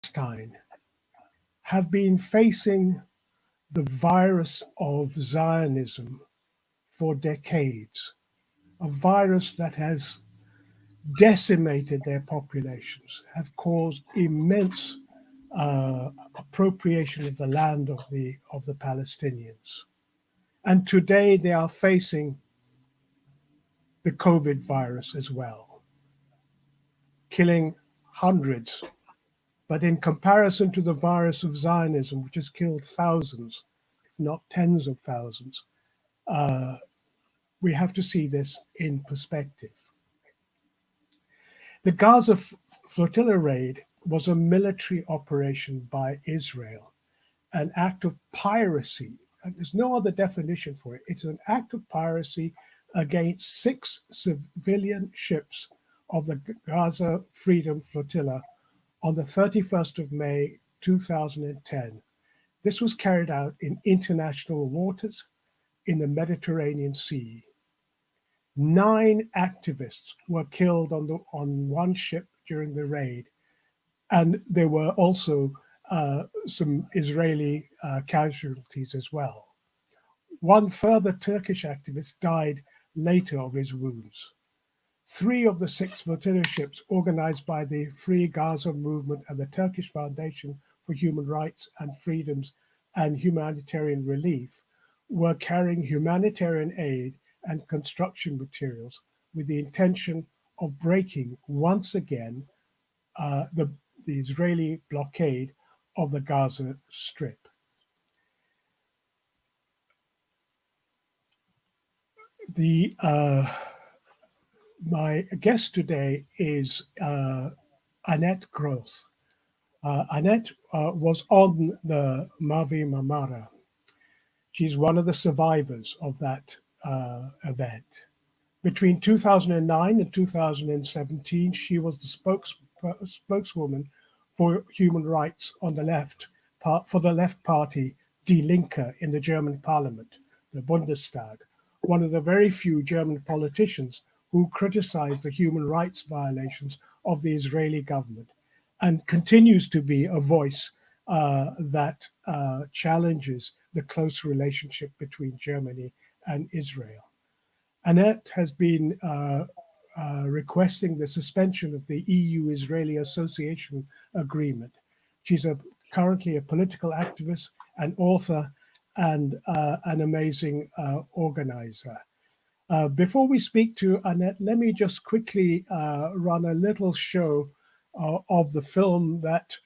Palestine have been facing the virus of Zionism for decades, a virus that has decimated their populations, have caused immense appropriation of the land of the Palestinians. And today they are facing the COVID virus as well, killing hundreds. But in comparison to the virus of Zionism, which has killed thousands, if not tens of thousands, we have to see this in perspective. The Gaza Flotilla raid was a military operation by Israel, an act of piracy. And there's no other definition for it. It's an act of piracy against 6 civilian ships of the Gaza Freedom Flotilla on the 31st of May, 2010. This was carried out in international waters in the Mediterranean Sea. 9 activists were killed on one ship during the raid, and there were also some Israeli casualties as well. One further Turkish activist died later of his wounds. 3 of the 6 flotilla ships, organized by the Free Gaza Movement and the Turkish Foundation for Human Rights and Freedoms and Humanitarian Relief, were carrying humanitarian aid and construction materials with the intention of breaking once again the Israeli blockade of the Gaza Strip. My guest today is ANNETTE GROTH. ANNETTE was on the Mavi Marmara. She's one of the survivors of that event. Between 2009 and 2017, she was the spokeswoman for human rights on the left, for the left party Die Linke in the German parliament, the Bundestag, one of the very few German politicians who criticized the human rights violations of the Israeli government, and continues to be a voice that challenges the close relationship between Germany and Israel. ANNETTE has been requesting the suspension of the EU-Israeli Association Agreement. She's currently a political activist, an author, and an amazing organizer. Before we speak to ANNETTE, let me just quickly run a little show of the film that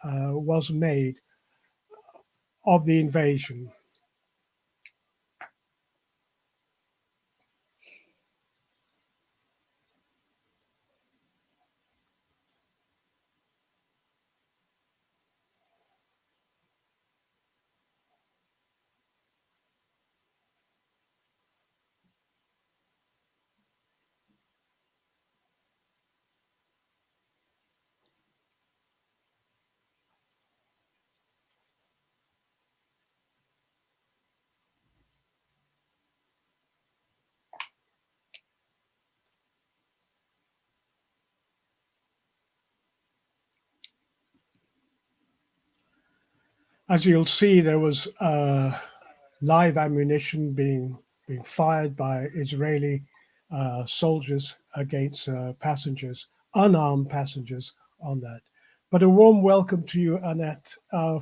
was made of the invasion. As you'll see, there was live ammunition being fired by Israeli soldiers against passengers, unarmed passengers on that. But a warm welcome to you, ANNETTE,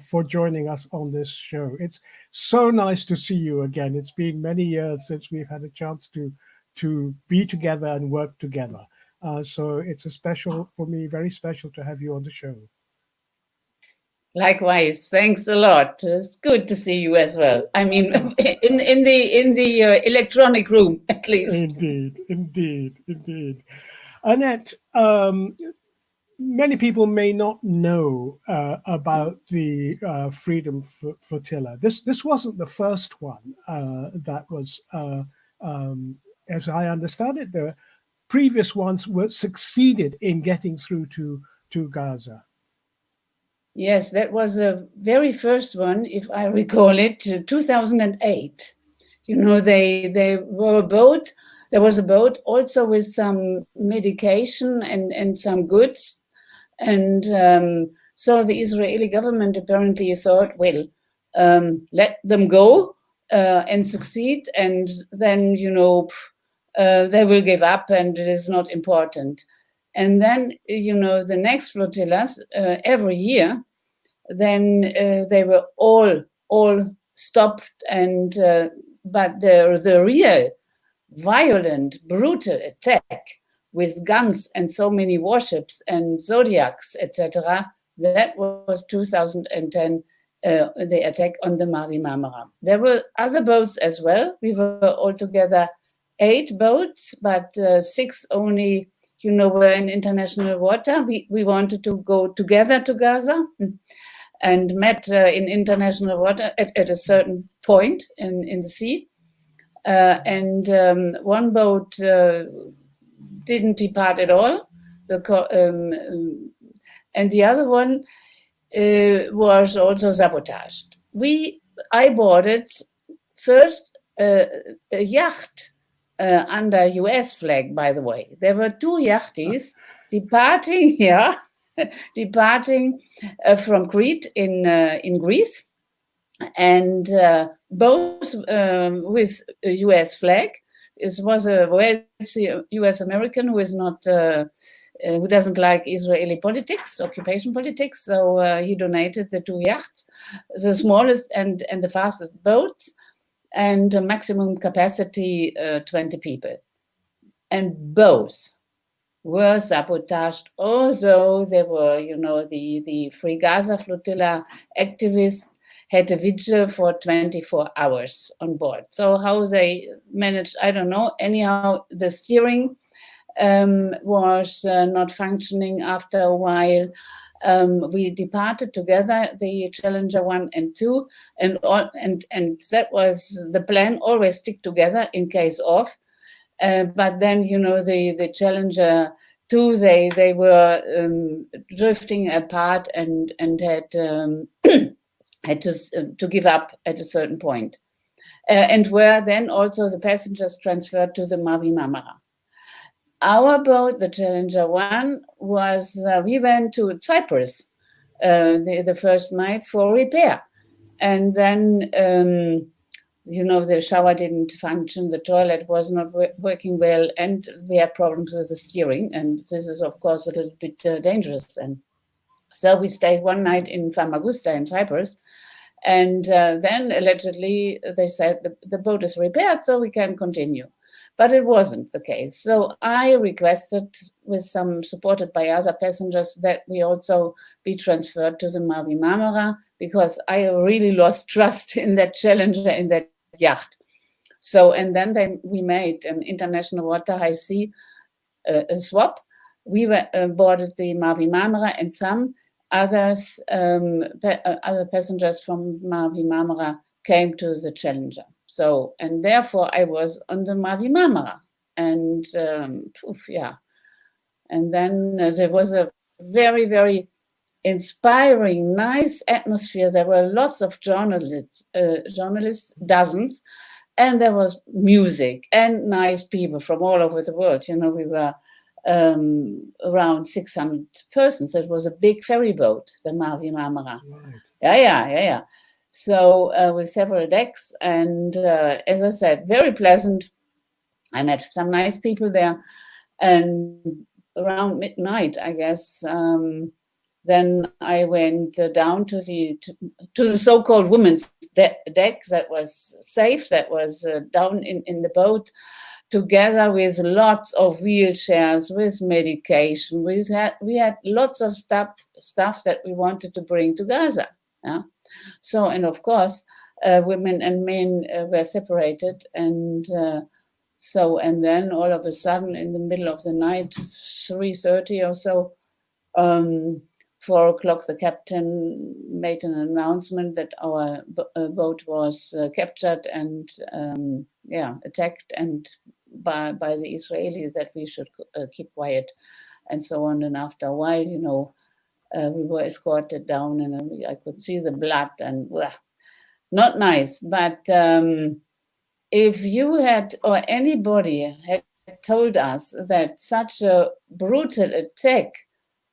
for joining us on this show. It's so nice to see you again. It's been many years since we've had a chance to be together and work together. So it's for me, very special to have you on the show. Likewise, thanks a lot. It's good to see you as well. I mean, in the electronic room, at least. Indeed. ANNETTE, many people may not know about the Freedom Flotilla. This wasn't the first one that was, as I understand it, the previous ones were succeeded in getting through to Gaza. Yes, that was the very first one, if I recall it, 2008. You know, they were a boat. There was a boat also with some medication and some goods. And So the Israeli government apparently thought, well, let them go and succeed, and then, they will give up and it is not important. And then, the next flotillas every year, then they were all stopped, and but the real violent, brutal attack with guns and so many warships and Zodiacs, etc., that was 2010, the attack on the Mavi Marmara. There were other boats as well. We were altogether 8 boats, but 6 only, were in international water. We wanted to go together to Gaza and met in international water at a certain point in the sea. And one boat didn't depart at all, and the other one was also sabotaged. I boarded first a yacht under US flag, by the way. There were 2 yachties departing, departing from Crete in Greece, and both with a US flag. It was a wealthy US American who is not, who doesn't like Israeli politics, occupation politics. So he donated the 2 yachts, the smallest and the fastest boats, and a maximum capacity 20 people. And both were sabotaged, although there were, the Free Gaza Flotilla activists had a vigil for 24 hours on board. So how they managed, I don't know. Anyhow, the steering was not functioning after a while. We departed together, the Challenger 1 and 2, and that was the plan, always stick together in case of. But then, the Challenger 2, they were drifting apart and had to give up at a certain point, and were then also the passengers transferred to the Mavi Marmara. Our boat, the Challenger 1, was, we went to Cyprus the first night for repair. And then, the shower didn't function, the toilet was not working well, and we had problems with the steering. And this is, of course, a little bit dangerous. And so we stayed one night in Famagusta in Cyprus. And then allegedly they said the boat is repaired, so we can continue. But it wasn't the case. So I requested, supported by other passengers, that we also be transferred to the Mavi Marmara, because I really lost trust in that Challenger, in that yacht. So, and then we made an international water high sea a swap. We were boarded the Mavi Marmara, and some others, other passengers from Mavi Marmara came to the Challenger. So, and therefore I was on the Mavi Marmara, and and then there was a very, very inspiring, nice atmosphere. There were lots of journalists, dozens, and there was music and nice people from all over the world. We were around 600 persons. It was a big ferry boat, the Mavi Marmara. Right. Yeah. So with several decks, and as I said, very pleasant. I met some nice people there, and around midnight, I guess, then I went down to the so-called women's deck that was safe, that was down in the boat, together with lots of wheelchairs, with medication. We had lots of stuff that we wanted to bring to Gaza. Yeah? So, and of course, women and men were separated, and and then all of a sudden, in the middle of the night, 3:30 or so, 4 o'clock, the captain made an announcement that our boat was captured and attacked, and by the Israelis, that we should keep quiet, and so on. And after a while, we were escorted down, and I could see the blood, and not nice. But if you had, or anybody had told us that such a brutal attack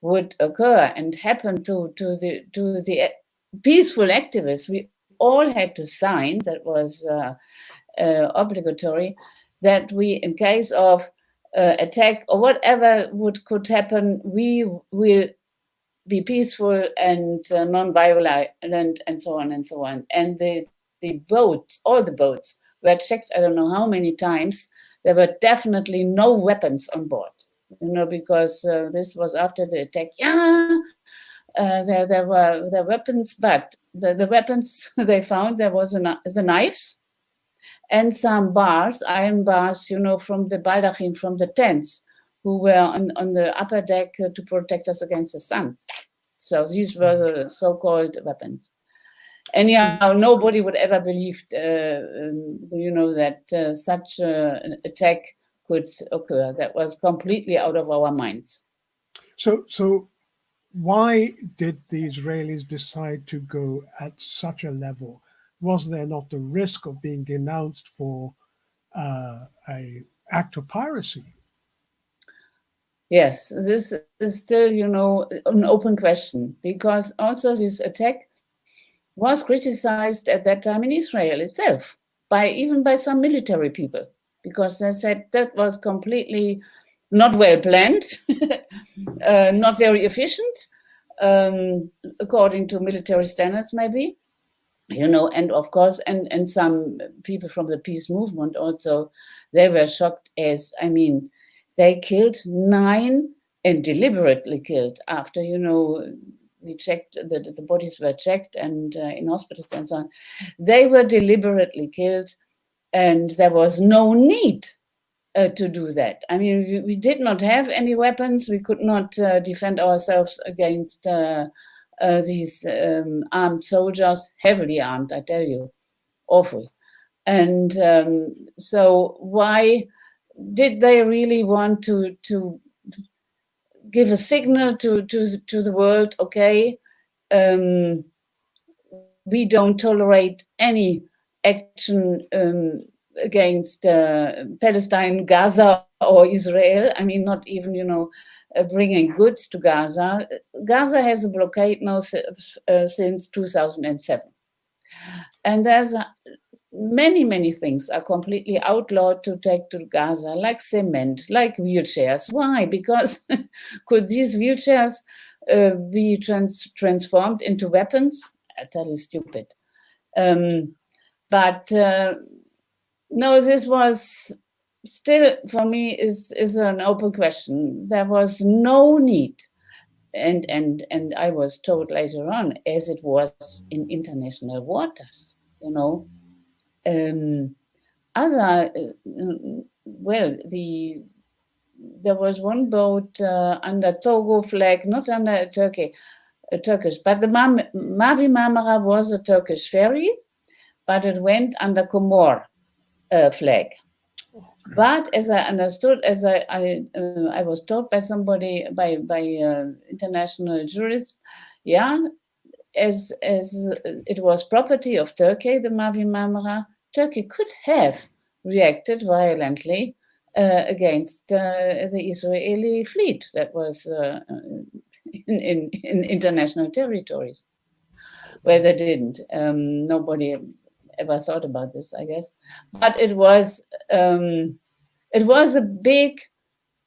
would occur and happen to the peaceful activists, we all had to sign, that was obligatory, that we, in case of attack or whatever could happen, we will be peaceful and non-violent and so on and so on. And the boats, all the boats, were checked, I don't know how many times. There were definitely no weapons on board, because this was after the attack. Yeah, there were weapons, but the weapons they found, there was the knives and some bars, iron bars, from the baldachin, from the tents, who were on the upper deck to protect us against the sun. So these were the so-called weapons. Anyhow, nobody would ever believe, that such an attack could occur. That was completely out of our minds. So why did the Israelis decide to go at such a level? Was there not the risk of being denounced for a act of piracy? Yes, this is still, an open question, because also this attack was criticized at that time in Israel itself, even by some military people, because they said that was completely not well planned, not very efficient, according to military standards, maybe. And of course, and some people from the peace movement also, they were shocked they killed 9 and deliberately killed after, we checked, the bodies were checked and in hospitals and so on. They were deliberately killed and there was no need to do that. We did not have any weapons. We could not defend ourselves against these armed soldiers, heavily armed, I tell you, awful. And so why did they really want to give a signal to the world, okay, we don't tolerate any action against Palestine, Gaza, or Israel? Not even, bringing goods to Gaza. Gaza has a blockade now since 2007. And there's many things are completely outlawed to take to Gaza, like cement, like wheelchairs. Why? Because could these wheelchairs be transformed into weapons? Totally stupid. But no, this was still, for me, is an open question. There was no need. And I was told later on, as it was in international waters, there was one boat under Togo flag, not under Turkish, but the Mavi Marmara was a Turkish ferry, but it went under Comor flag. But as I understood, as I was told by somebody, by international jurists, as it was property of Turkey, the Mavi Marmara, Turkey could have reacted violently against the Israeli fleet that was in international territories, where they didn't. Nobody ever thought about this, I guess. But it was a big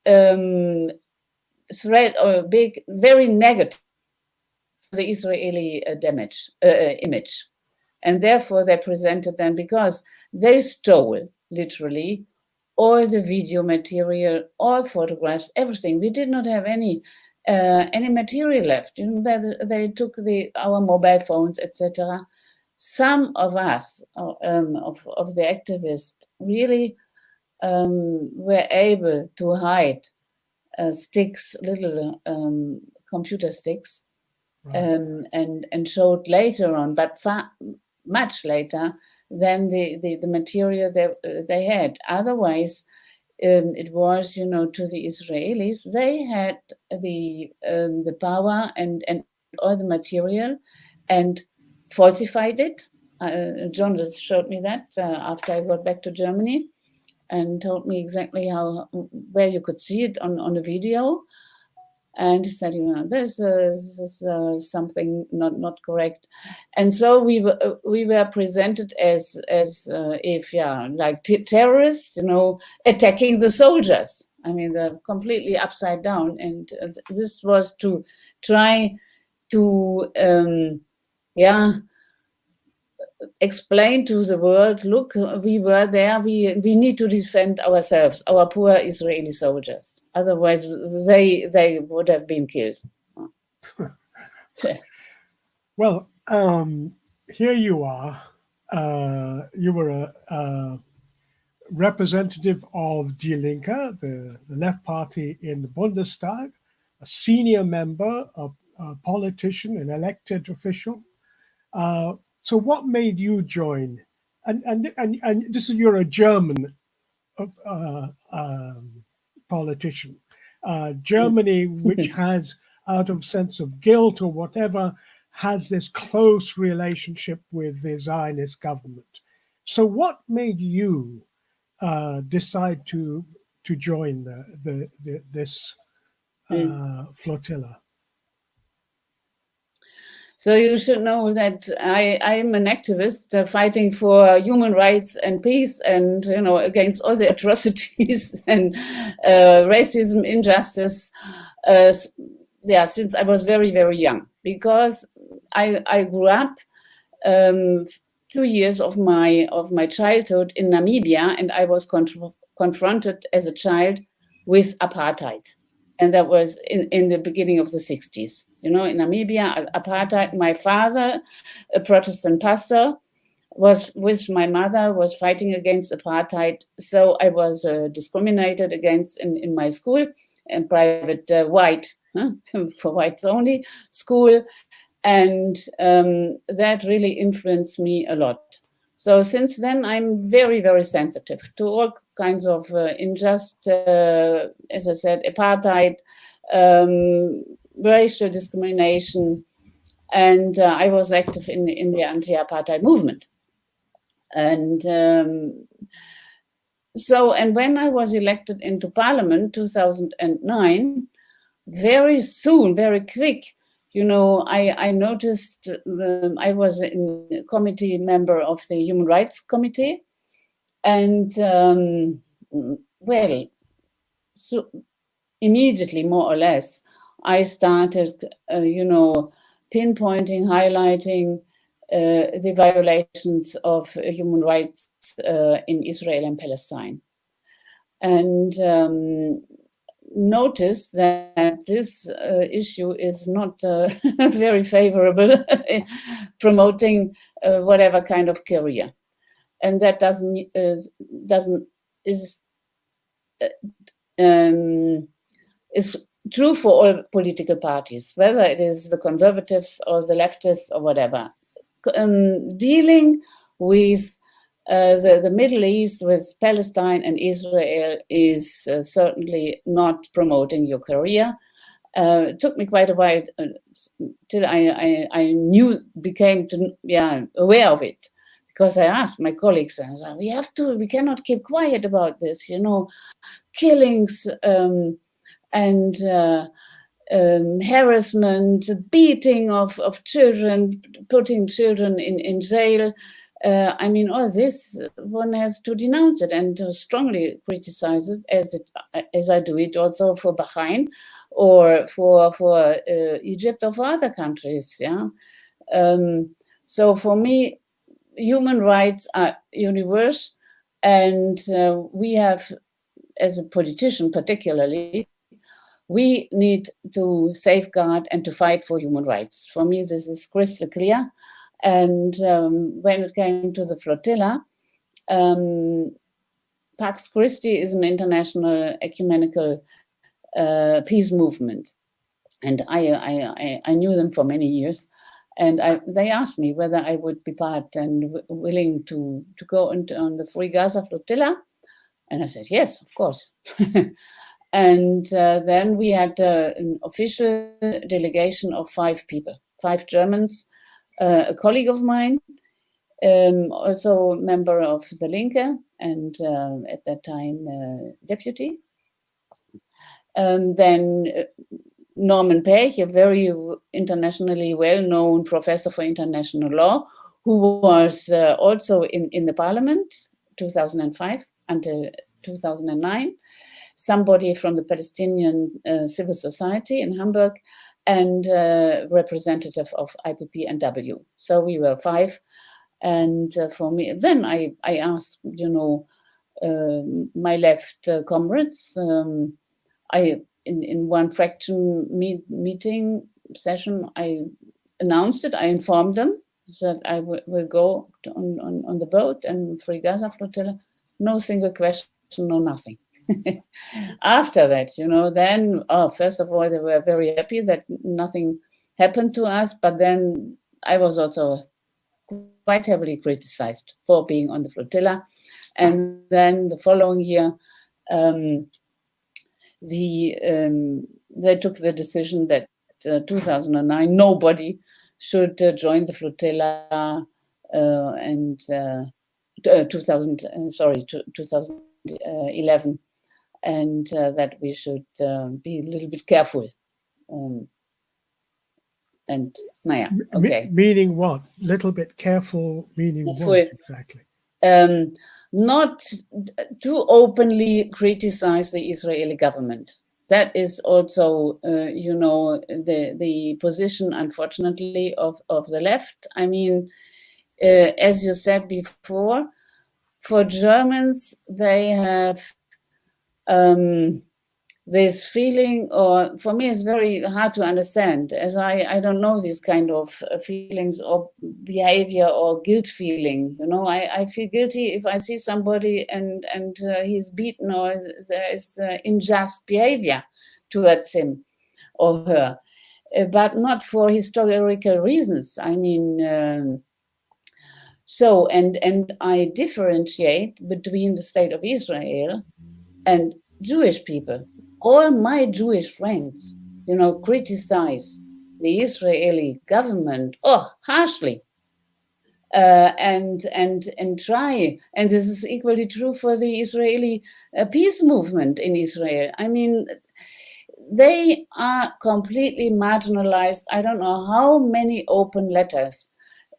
threat, or a big, very negative for the Israeli image. And therefore they presented them, because they stole, literally, all the video material, all photographs, everything. We did not have any material left. They took our mobile phones, etc. Some of us, of the activists, really were able to hide sticks, little computer sticks, right. and showed later on, but much later than the material they had. Otherwise, it was, to the Israelis, they had the power and all the material, and falsified it. A journalist showed me that after I got back to Germany, and told me exactly where you could see it on the video. And he said, this is something not correct. And so we were presented as if, like terrorists, attacking the soldiers. I mean, they're completely upside down. And this was to try to, explain to the world, look, we were there, we need to defend ourselves, our poor Israeli soldiers. Otherwise, they would have been killed. Well, here you are. You were a representative of Die Linke, the left party in the Bundestag, a senior member, a politician, an elected official. So what made you join? And this is, you're a German politician. Germany, which has, out of sense of guilt or whatever, has this close relationship with the Zionist government. So what made you decide to join this flotilla? So you should know that I'm an activist fighting for human rights and peace, and against all the atrocities and racism, injustice. Since I was very, very young, because I grew up 2 years of my childhood in Namibia, and I was confronted as a child with apartheid. And that was in the beginning of the 60s. In Namibia, apartheid. My father, a Protestant pastor, was with my mother, was fighting against apartheid. So I was discriminated against in my school, and private white, for whites only school. And that really influenced me a lot. So since then, I'm very, very sensitive to all kinds of unjust, as I said, apartheid, racial discrimination, and I was active in the anti-apartheid movement. And and when I was elected into parliament, 2009, very soon, very quick, I noticed I was a committee member of the Human Rights Committee, and so immediately, more or less, I started, pinpointing, highlighting the violations of human rights in Israel and Palestine, and notice that this issue is not very favorable promoting whatever kind of career, and that is true for all political parties, whether it is the conservatives or the leftists or whatever. Dealing with the Middle East, with Palestine and Israel, is certainly not promoting your career. It took me quite a while till I became aware of it, because I asked my colleagues, and I said, we cannot keep quiet about this, killings and harassment, beating of children, putting children in jail. All this, one has to denounce it and to strongly criticize it, as I do it also for Bahrain or for Egypt or for other countries. So for me, human rights are universal, and we have, as a politician particularly, we need to safeguard and to fight for human rights. For me, this is crystal clear. And when it came to the flotilla, Pax Christi is an international ecumenical peace movement, and I knew them for many years. And they asked me whether I would be part and willing to go on the Free Gaza Flotilla, and I said yes, of course. And then we had an official delegation of 5 people, 5 Germans, a colleague of mine, also a member of the Linke, and at that time deputy. Then Norman Pech, a very internationally well-known professor for international law, who was also in the parliament 2005 until 2009, somebody from the Palestinian civil society in Hamburg, and representative of IPPNW. So we were 5. And for me, then I asked, my left comrades, in one fraction meeting session, I announced it. I informed them that I will go on the boat and Free Gaza Flotilla. No single question, no nothing. After that, then, first of all, they were very happy that nothing happened to us. But then I was also quite heavily criticized for being on the flotilla. And then the following year, they took the decision that 2009 nobody should join the flotilla, and 2011, and that we should be a little bit careful. And okay. Meaning what? Little bit careful, meaning what exactly? Not to openly criticize the Israeli government. That is also, the position, unfortunately, of the left. I mean, as you said before, for Germans, they have this feeling, or for me, it's very hard to understand, as I don't know these kind of feelings or behavior or guilt feeling. I feel guilty if I see somebody and he's beaten, or there is unjust behavior towards him or her, but not for historical reasons. I mean, so and I differentiate between the state of Israel and Jewish people. All my Jewish friends, criticize the Israeli government harshly, and try. And this is equally true for the Israeli peace movement in Israel. I mean, they are completely marginalized. I don't know how many open letters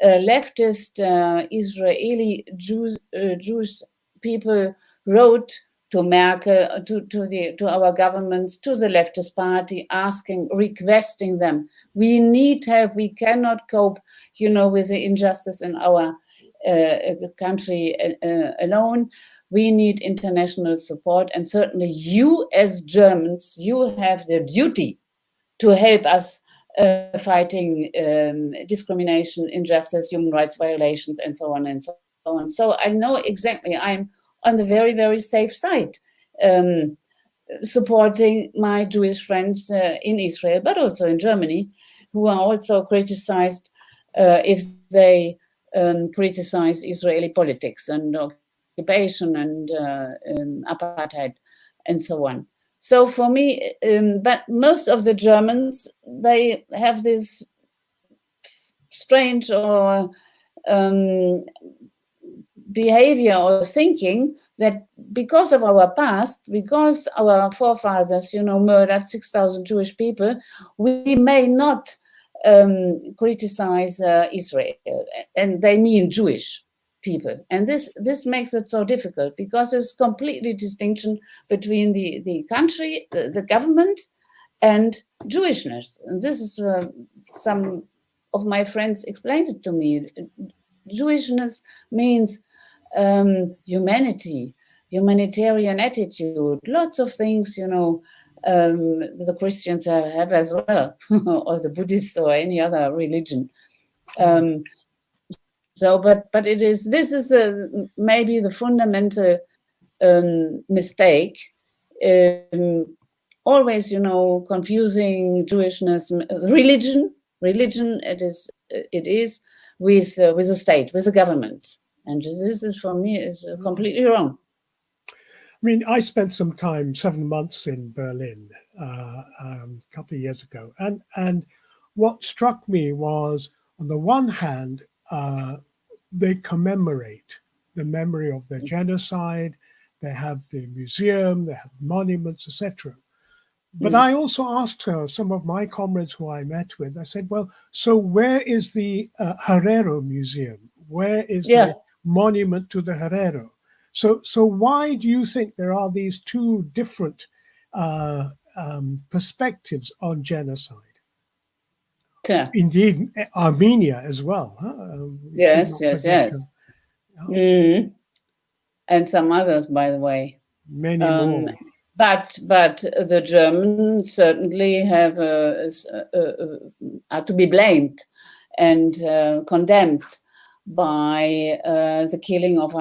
leftist Israeli Jewish people wrote to Merkel, to our governments, to the leftist party, requesting them, we need help. We cannot cope, with the injustice in our country alone. We need international support, and certainly you, as Germans, you have the duty to help us fighting discrimination, injustice, human rights violations, and so on and so on. So I know exactly. I'm on the very, very safe side, supporting my Jewish friends in Israel, but also in Germany, who are also criticized if they criticize Israeli politics and occupation and apartheid and so on. So for me, but most of the Germans, they have this strange or behavior or thinking that because of our past, because our forefathers, murdered 6,000 Jewish people, we may not criticize Israel, and they mean Jewish people. And this makes it so difficult, because there's completely distinction between the country, the government, and Jewishness. And this is some of my friends explained it to me. Jewishness means humanity, humanitarian attitude, lots of things, the Christians have as well, or the Buddhists or any other religion. So, but this is maybe the fundamental mistake. Always, confusing Jewishness, religion. It is with the state, with the government. And this is, for me, is completely wrong. I mean, I spent some time, 7 months in Berlin a couple of years ago. And what struck me was, on the one hand, they commemorate the memory of the genocide. They have the museum, they have monuments, etc. But I also asked her, some of my comrades who I met with, I said, well, so where is the Herero Museum? Where is the monument to the Herero? So why do you think there are these two different perspectives on genocide? Indeed, Armenia as well. Huh? Yes. And some others, by the way. Many more. But the Germans certainly have are to be blamed and condemned by the killing of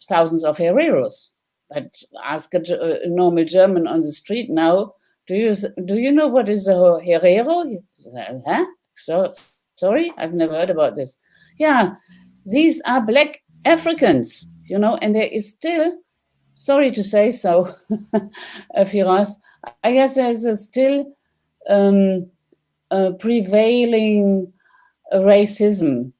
thousands of Hereros. But ask a normal German on the street now, do you know what is a Herero? Huh? Sorry, I've never heard about this. Yeah, these are black Africans, and there is still, sorry to say so, Firas, I guess there's still prevailing racism,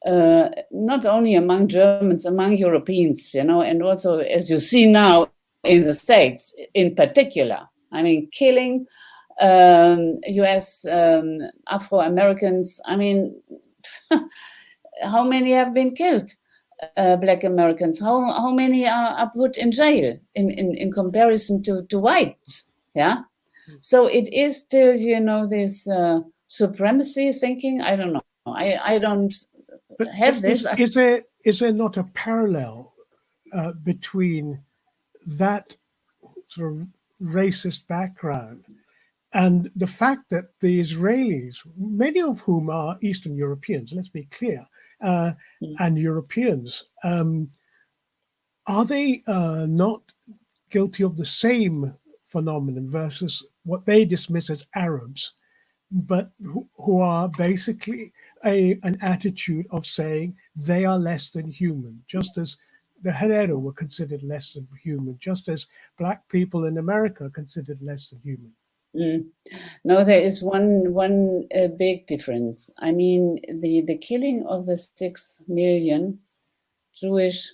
not only among Germans, among Europeans, and also, as you see now in the States in particular. I mean, killing US Afro-Americans. I mean, how many have been killed? Black Americans, how many are put in jail in comparison to whites? Yeah, so it is still, this supremacy thinking. I don't know. I don't have this. Is there not a parallel between that sort of racist background and the fact that the Israelis, many of whom are Eastern Europeans, let's be clear, and Europeans, are they not guilty of the same phenomenon versus what they dismiss as Arabs, but who are basically an attitude of saying they are less than human, just as the Herero were considered less than human, just as black people in America are considered less than human? No, there is one big difference. I mean, the killing of the 6 million Jewish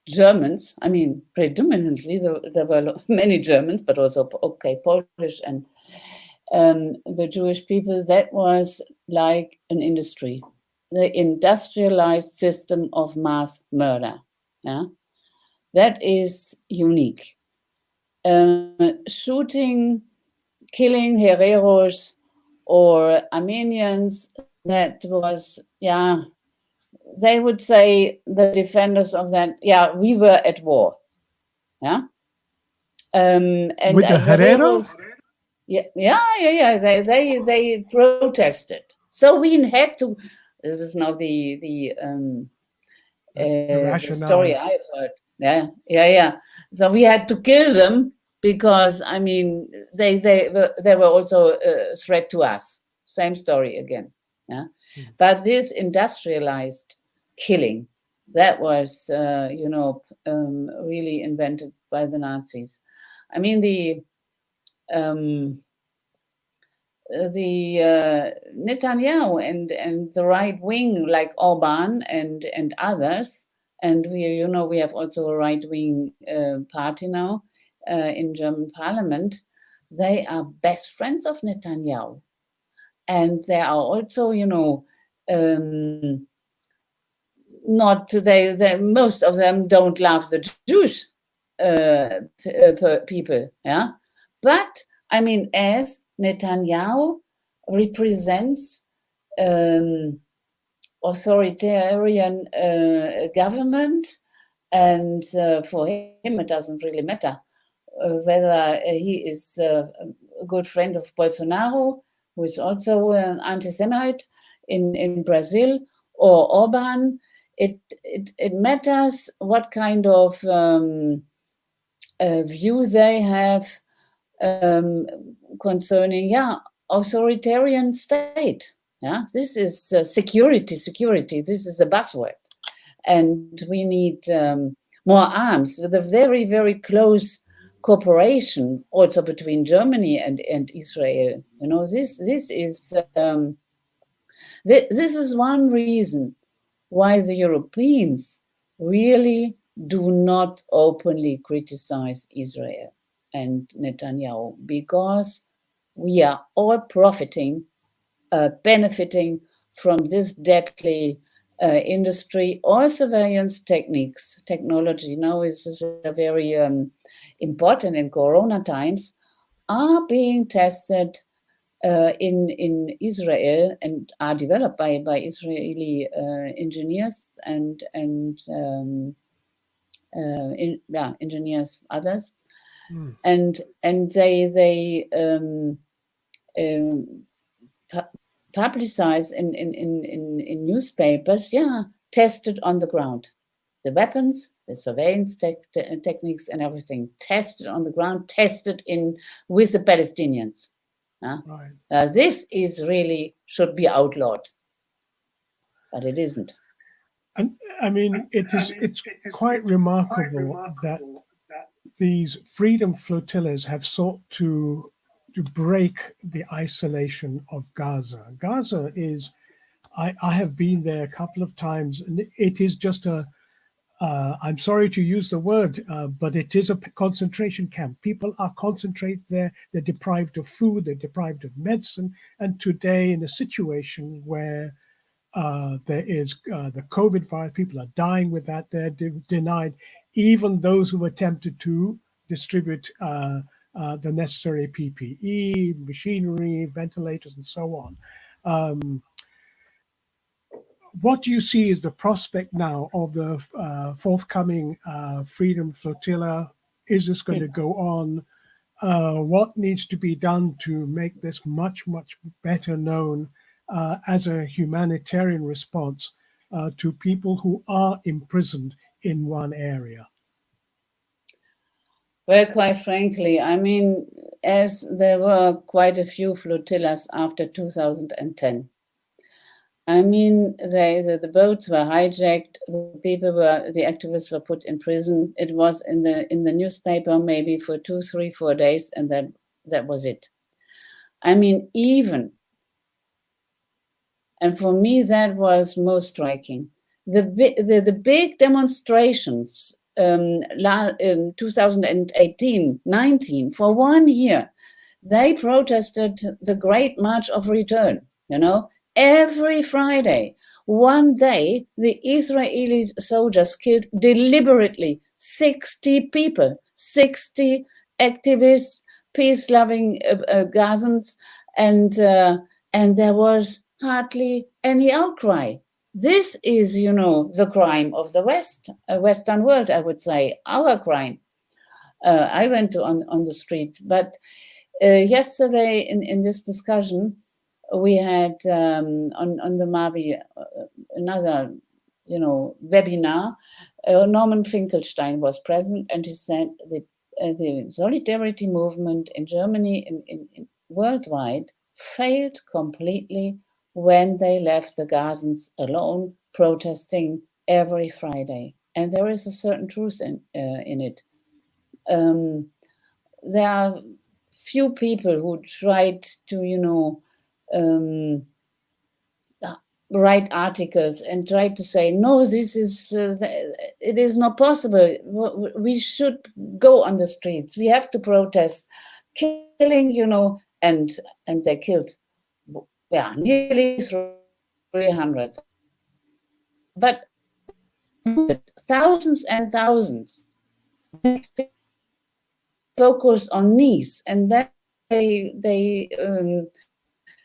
Germans. I mean, predominantly there were many Germans, but also Polish and the Jewish people. That was like an industry, the industrialized system of mass murder. Yeah, that is unique. Shooting, killing Hereros or Armenians, that was, they would say, the defenders of that, we were at war. Yeah. And with the Hereros? They protested. So we had to, this is now the story I've heard. Yeah. So we had to kill them because, I mean, they were also a threat to us. Same story again. Yeah. But this industrialized killing, that was, really invented by the Nazis. I mean, the Netanyahu and the right wing, like Orban and others, and we have also a right wing party now in German parliament. They are best friends of Netanyahu, and they are also, not they most of them don't love the Jewish people, yeah. But I mean, as Netanyahu represents authoritarian government, and for him it doesn't really matter whether he is a good friend of Bolsonaro, who is also an anti-Semite in Brazil, or Orban. It matters what kind of view they have concerning authoritarian state. Yeah, this is security. This is a buzzword, and we need more arms with a very, very close cooperation also between Germany and Israel. This is one reason why the Europeans really do not openly criticize Israel. and Netanyahu, because we are all profiting, benefiting from this deadly industry. All surveillance technology now is a very important in Corona times, are being tested in Israel and are developed by Israeli engineers and engineers, others, and they publicize in newspapers, tested on the ground. The weapons, the surveillance techniques and everything, tested on the ground, tested with the Palestinians. Right. This is really should be outlawed, but it isn't. And I mean, it's quite remarkable that these freedom flotillas have sought to break the isolation of Gaza. Gaza is, I have been there a couple of times, and it is just I'm sorry to use the word, but it is a concentration camp. People are concentrated there. They're deprived of food. They're deprived of medicine. And today, in a situation where there is the COVID virus, people are dying with that. They're denied. Even those who attempted to distribute the necessary PPE, machinery, ventilators, and so on. What do you see is the prospect now of the forthcoming Freedom Flotilla? Is this going to go on? What needs to be done to make this much, much better known as a humanitarian response to people who are imprisoned in one area? Well, quite frankly, I mean, as there were quite a few flotillas after 2010. I mean, the boats were hijacked. The activists were put in prison. It was in the newspaper maybe for 2, 3, 4 days, and that was it. I mean, and for me that was most striking. The big demonstrations in 2018, 19 for 1 year, they protested the Great March of Return. Every Friday, 1 day, the Israeli soldiers killed deliberately 60 people, 60 activists, peace-loving Gazans, and there was hardly any outcry. This is, the crime of the Western world, I would say, our crime. I went on the street, but yesterday in this discussion, we had on the Mavi another, webinar. Norman Finkelstein was present, and he said the solidarity movement in Germany, in worldwide, failed completely when they left the Gazans alone, protesting every Friday. And there is a certain truth in it. There are few people who tried to, write articles and try to say, no, this is, it is not possible. We should go on the streets. We have to protest. Killing, and they killed, nearly 300. But thousands and thousands focused on niece, and then they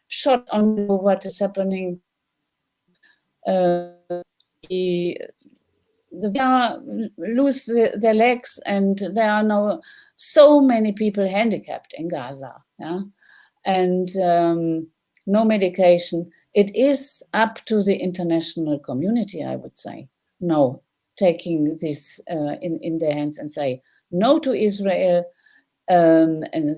shot on what is happening. They lose their legs, and there are now so many people handicapped in Gaza, and no medication. It is up to the international community, I would say, no, taking this in their hands and say no to Israel, and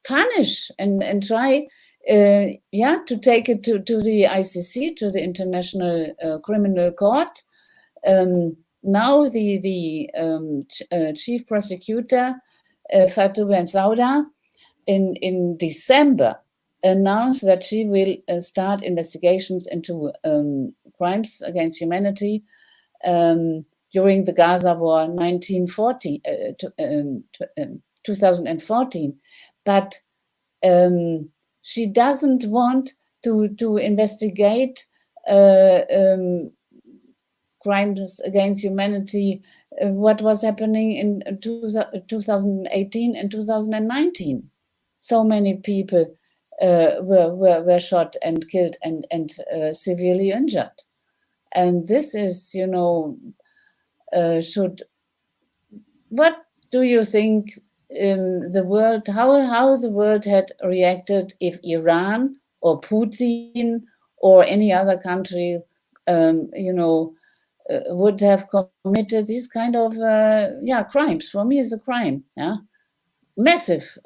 punish and try to take it to the ICC, to the International Criminal Court. Now the chief prosecutor, Fatou Bensouda, in December announced that she will start investigations into crimes against humanity. during the Gaza War 2014. But she doesn't want to investigate crimes against humanity, what was happening in 2018 and 2019. So many people were shot and killed and severely injured. And this is, what do you think the world, how the world had reacted if Iran or Putin or any other country, would have committed these kind of crimes? For me, it's a crime. Yeah, massive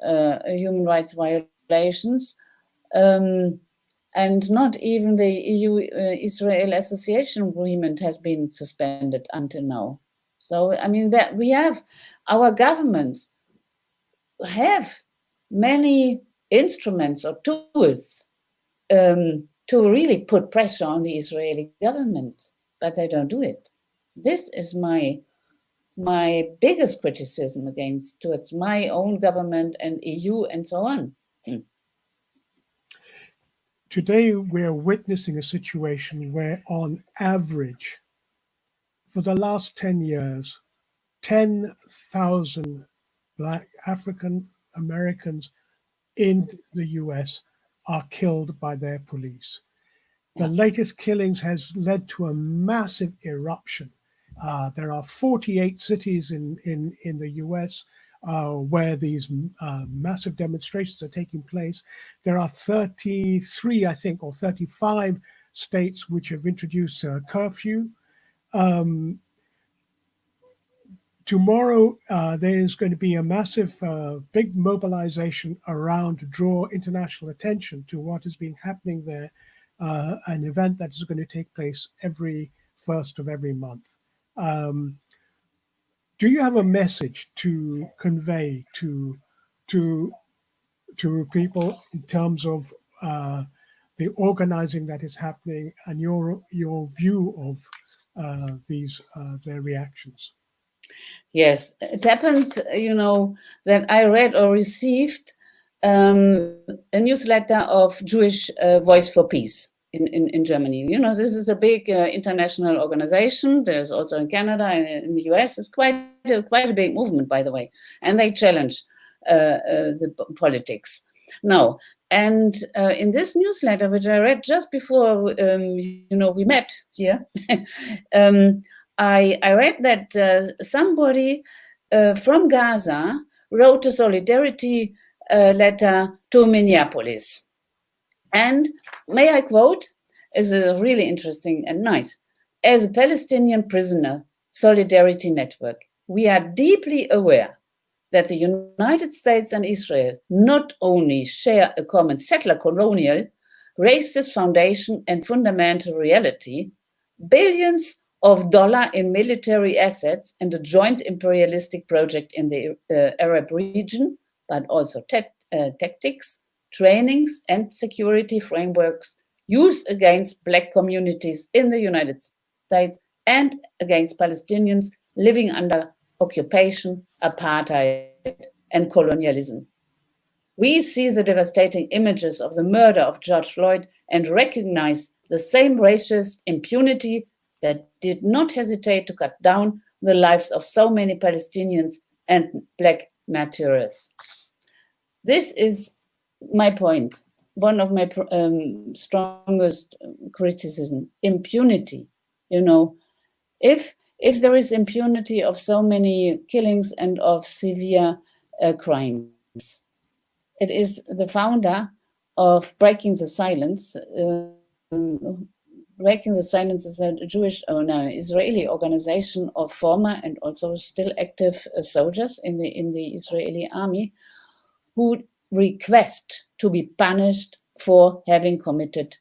human rights violations, and not even the EU-Israel Association Agreement has been suspended until now. So I mean that we have, our governments have many instruments or tools to really put pressure on the Israeli government, but they don't do it. This is my biggest criticism towards my own government and EU and so on. Today, we're witnessing a situation where, on average, for the last 10 years, 10,000 Black African Americans in the US are killed by their police. The latest killings has led to a massive eruption. There are 48 cities in the US where these massive demonstrations are taking place. There are 33, I think, or 35 states which have introduced a curfew. Tomorrow, there is going to be a massive, big mobilization around to draw international attention to what has been happening there, an event that is going to take place every first of every month. Do you have a message to convey to people in terms of the organizing that is happening and your view of their reactions? Yes, it happened, that I read or received a newsletter of Jewish Voice for Peace in Germany. This is a big international organization. There's also in Canada and in the US. It's quite a big movement, by the way. And they challenge the politics. Now, and in this newsletter, which I read just before, we met here, I read that somebody from Gaza wrote a solidarity letter to Minneapolis. And may I quote, is really interesting and nice. As a Palestinian prisoner solidarity network, we are deeply aware that the United States and Israel not only share a common settler colonial, racist foundation and fundamental reality, billions of dollars in military assets and a joint imperialistic project in the Arab region, but also tactics, trainings, and security frameworks used against Black communities in the United States and against Palestinians living under occupation, apartheid, and colonialism. We see the devastating images of the murder of George Floyd and recognize the same racist impunity that did not hesitate to cut down the lives of so many Palestinians and Black martyrs. This is my point, one of my strongest criticism, impunity. If there is impunity of so many killings and of severe crimes, it is the founder of Breaking the Silence. Breaking the Silence is a Jewish, Israeli organization of former and also still active soldiers in the Israeli army who request to be punished for having committed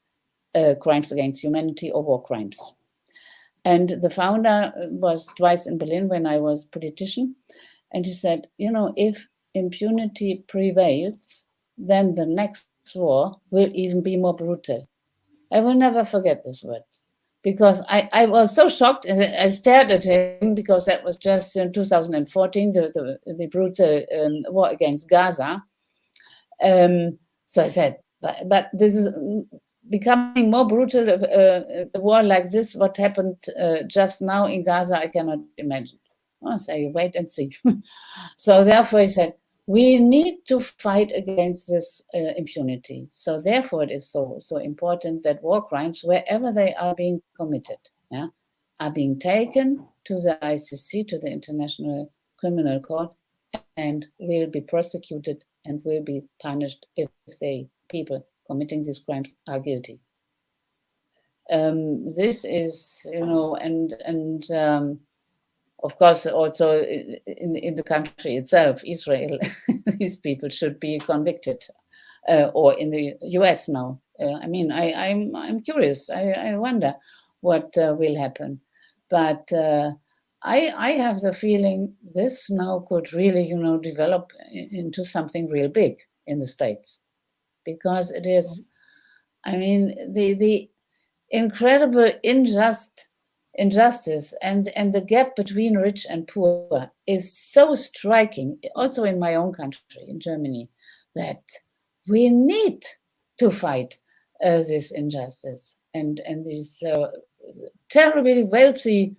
crimes against humanity or war crimes. And the founder was twice in Berlin when I was politician. And he said, if impunity prevails, then the next war will even be more brutal. I will never forget these words. because I was so shocked. I stared at him because that was just in 2014, the brutal war against Gaza. So I said, but this is becoming more brutal. A war like this, what happened just now in Gaza, I cannot imagine. I'll say, wait and see. So therefore, I said, we need to fight against this impunity. So therefore, it is so important that war crimes, wherever they are being committed, are being taken to the ICC, to the International Criminal Court, and will be prosecuted and will be punished if people committing these crimes are guilty. This is, and of course, also in the country itself, Israel, these people should be convicted, or in the US now. I'm curious. I wonder what will happen, but I have the feeling this now could really, develop into something real big in the States, because it is, the incredible injustice and the gap between rich and poor is so striking, also in my own country, in Germany, that we need to fight this injustice and these terribly wealthy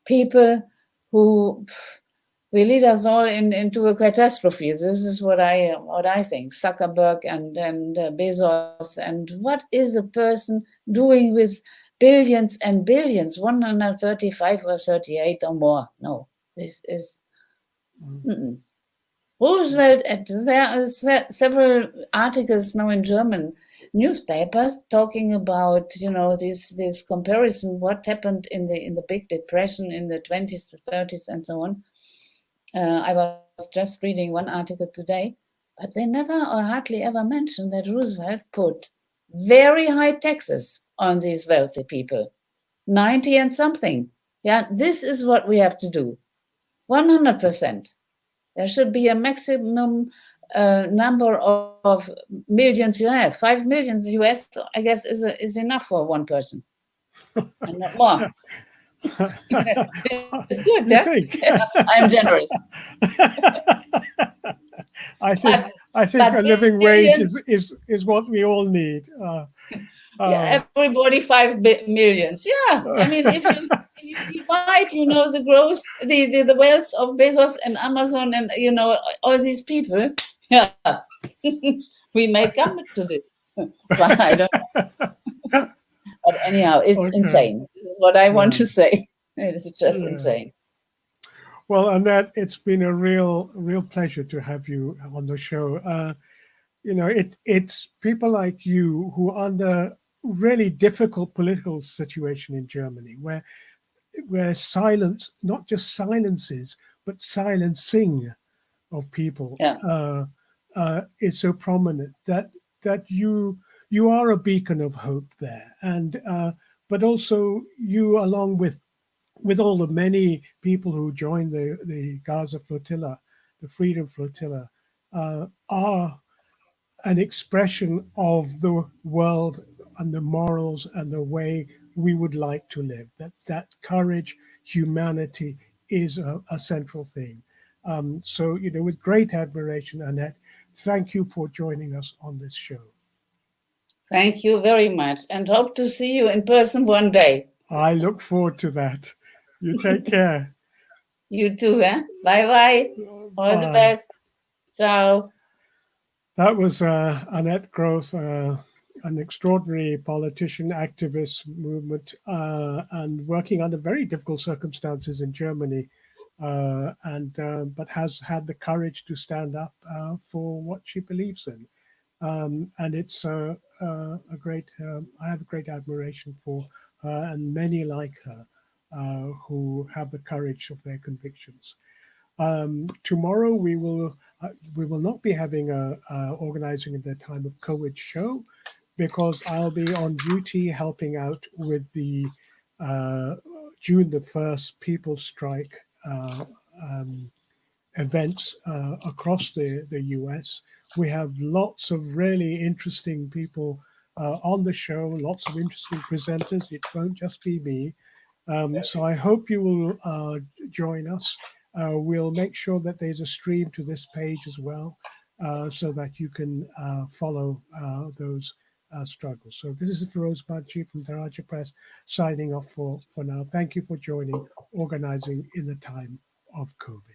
people who will lead us all into a catastrophe. This is what I think. Zuckerberg and Bezos, and what is a person doing with billions and billions, 135 or 38 or more? No, this is Roosevelt. There are several articles now in German newspapers talking about this comparison, what happened in the Big Depression in the 20s, 30s, and so on. I was just reading one article today, but they never or hardly ever mention that Roosevelt put very high taxes on these wealthy people, 90 and something. Yeah, this is what we have to do, 100%. There should be a maximum number of millions you have. 5 million US, I guess, is enough for one person, and not more. It's good, yeah? I'm generous. I think a living wage is what we all need. Everybody 5 millions. Yeah, if you divide, the growth, the wealth of Bezos and Amazon and all these people, yeah, we may come to this. But I don't know. But anyhow, it's insane. This is what I want to say. It is just insane. Well, Annette, it's been a real pleasure to have you on the show. It's people like you who are under really difficult political situation in Germany, where silence, not just silences, but silencing of people, is so prominent that you are a beacon of hope there, and but also you, along with all the many people who joined the Gaza Flotilla, the Freedom Flotilla, are an expression of the world and the morals and the way we would like to live. That courage, humanity is a central theme. So, with great admiration, Annette, thank you for joining us on this show. Thank you very much, and hope to see you in person one day. I look forward to that. You take care. You too, eh? Bye-bye. All the best. Ciao. That was Annette Groth, an extraordinary politician, activist, movement, and working under very difficult circumstances in Germany, but has had the courage to stand up for what she believes in. And it's a great, I have a great admiration for her and many like her who have the courage of their convictions. Tomorrow we will not be having organizing at the time of COVID show, because I'll be on duty helping out with the June the 1st People Strike events across the US. We have lots of really interesting people on the show. Lots of interesting presenters. It won't just be me. So I hope you will join us. We'll make sure that there's a stream to this page as well, so that you can follow those struggles. So this is Feroz Badji from Daraja Press signing off for now. Thank you for joining Organizing in the Time of COVID.